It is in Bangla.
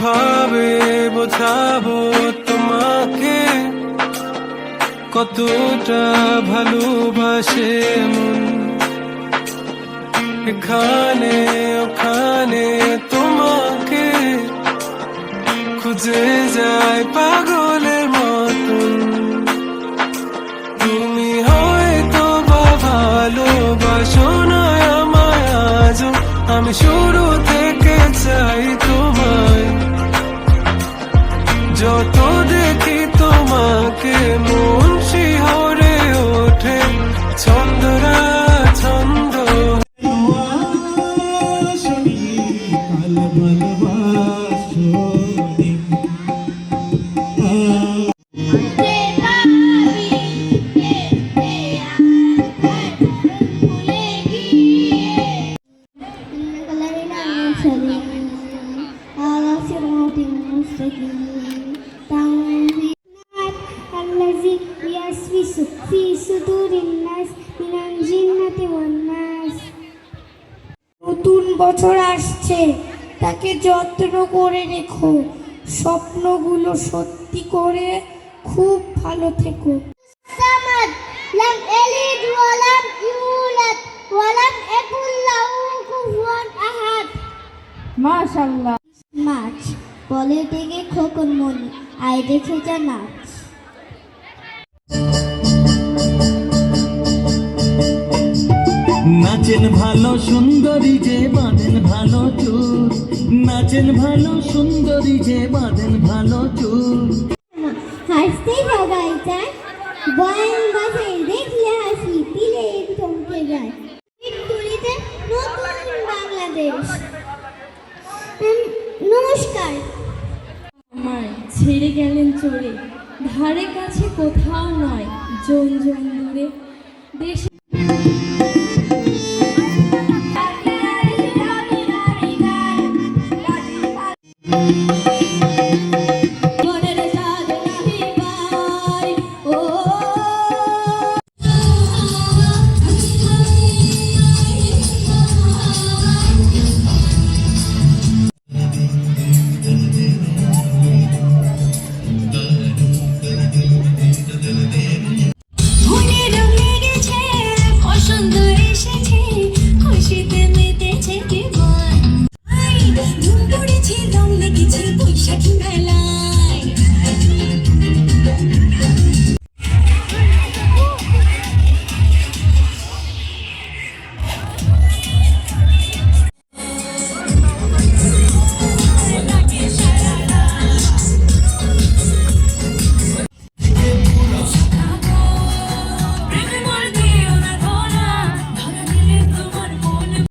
কিভাবে বোঝাবো তোমাকে কতটা ভালোবাসে মন, এখানে ওখানে তোমাকে খুঁজে যায় পাগলের মতন। তুমি হয়তো বা ভালোবাসো না আমায় আজও, আমি শুরু থেকে চাই তোমায়। যত দেখি তোমাকে মন শিহরে ওঠে ছন্দরা ছন্দ। নতুন বছর আসছে, তাকে যত্ন করে রেখো, স্বপ্নগুলো সত্যি করে খুব ভালো থেকো। লাম ইয়ালিদ ওয়া লাম ইউলাদ ওয়া লাম ইয়াকুল লাহু কুফুয়ান আহাদ। মাশাআল্লাহ। মাছ বলে ডেকে খোকন মনি, আয় দেখে যা নাচ। নাচেন ভালো সুন্দরী যে বাঁধেন ভালো চুল, নাচেন ভালো সুন্দরী যে বাঁধেন ভালো চুল। হাসতে সবাই চায়, বয়ান বাসায় দেখলে হাসি দিলে থমকে যায়। তুলিতে নতুন বাংলাদেশ। নমস্কার। আমার ছেড়ে গেলেন চলে, ধারে কাছে কোথাও নয়, জন জন দূরে দেশে।